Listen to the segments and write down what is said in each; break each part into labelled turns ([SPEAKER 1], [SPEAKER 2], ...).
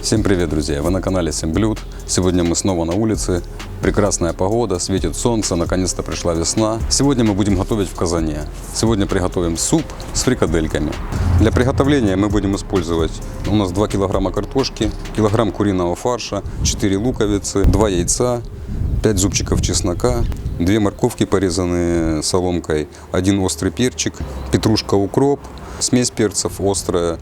[SPEAKER 1] Всем привет, друзья! Вы на канале 7 блюд. Сегодня мы снова на улице. Прекрасная погода, светит солнце, наконец-то пришла весна. Сегодня мы будем готовить в казане. Сегодня приготовим суп с фрикадельками. Для приготовления мы будем использовать у нас 2 килограмма картошки, килограмм куриного фарша, 4 луковицы, 2 яйца, 5 зубчиков чеснока, 2 морковки, порезанные соломкой, 1 острый перчик, петрушка, укроп, смесь перцев острая,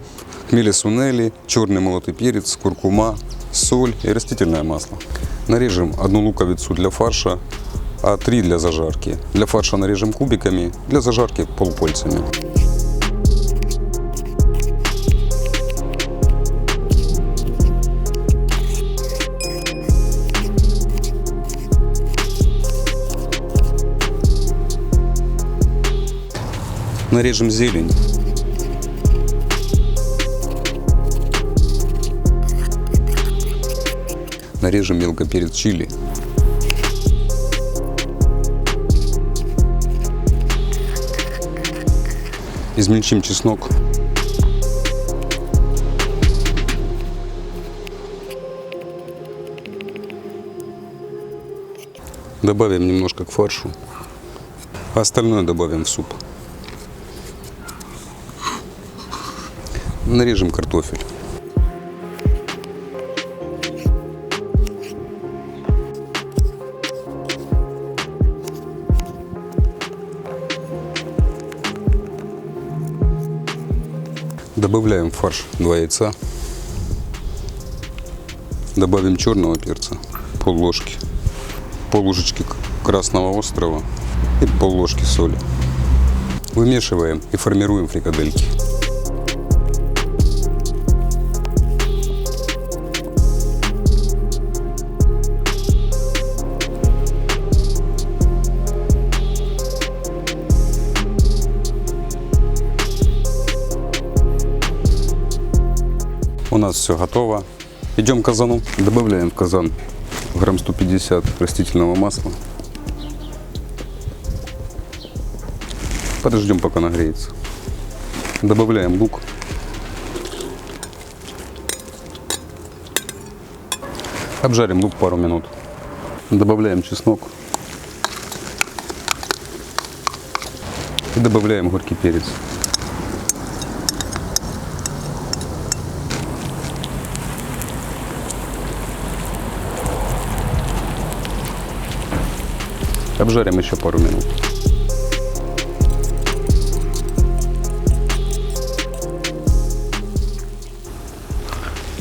[SPEAKER 1] хмели-сунели, черный молотый перец, куркума, соль и растительное масло. Нарежем 1 луковицу для фарша, а 3 для зажарки. Для фарша нарежем кубиками, для зажарки полупальцами. Нарежем зелень. Нарежем мелко перец чили. Измельчим чеснок. Добавим немножко к фаршу, а остальное добавим в суп. Нарежем картофель. Добавляем в фарш 2 яйца. Добавим черного перца, пол-ложки, пол-ложечки красного острого и пол-ложки соли. Вымешиваем и формируем фрикадельки. У нас все готово. Идем к казану. Добавляем в казан грамм 150 растительного масла. Подождем, пока нагреется. Добавляем лук. Обжарим лук пару минут. Добавляем чеснок. И добавляем горький перец. Обжарим еще пару минут.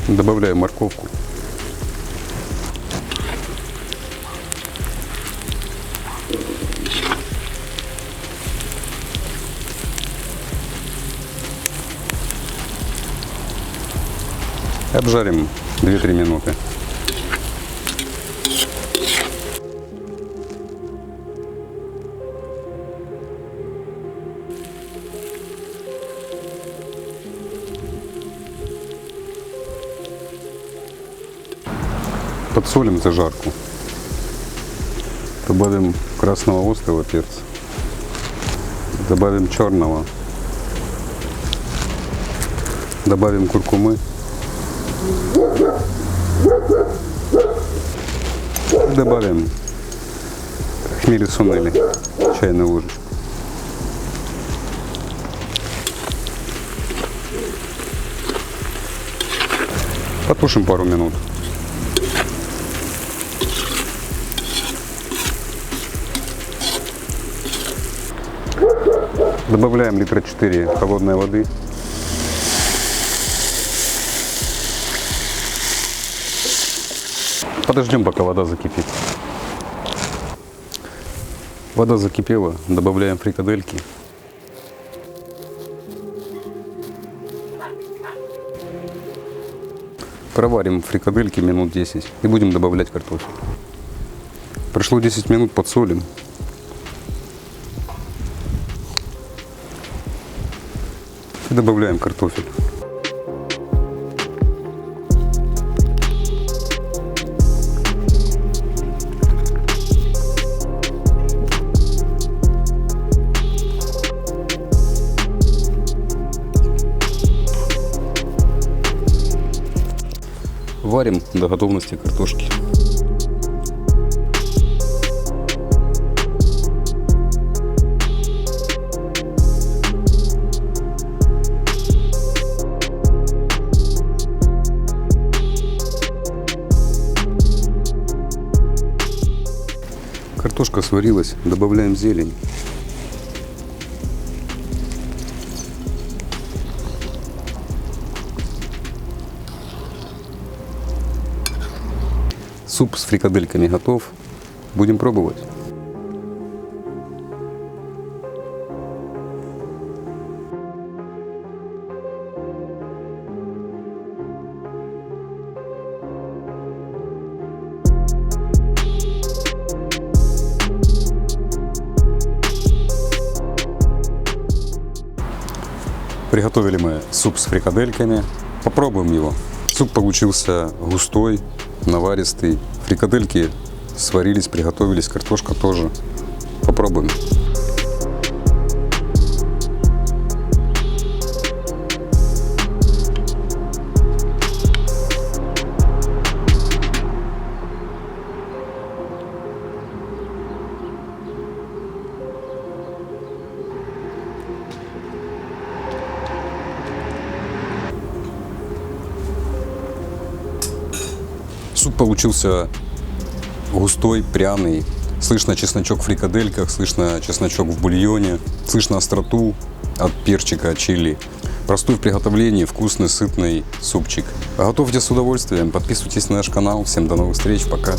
[SPEAKER 1] Добавляем морковку. Обжарим 2-3 минуты. Подсолим зажарку. Добавим красного острого перца. Добавим черного. Добавим куркумы. Добавим хмели-сунели, чайную ложечку. Потушим пару минут. Добавляем литра 4 холодной воды. Подождем, пока вода закипит. Вода закипела, добавляем фрикадельки. Проварим фрикадельки минут 10 и будем добавлять картофель. Прошло 10 минут, подсолим. И добавляем картофель. Варим до готовности картошки. Картошка сварилась, добавляем зелень. Суп с фрикадельками готов. Будем пробовать. Приготовили мы суп с фрикадельками. Попробуем его. Суп получился густой, наваристый. Фрикадельки сварились, приготовились, картошка тоже. Попробуем. Суп получился густой, пряный. Слышно чесночок в фрикадельках, слышно чесночок в бульоне, слышно остроту от перчика, от чили. Простой в приготовлении, вкусный, сытный супчик. Готовьте с удовольствием, подписывайтесь на наш канал. Всем до новых встреч, пока.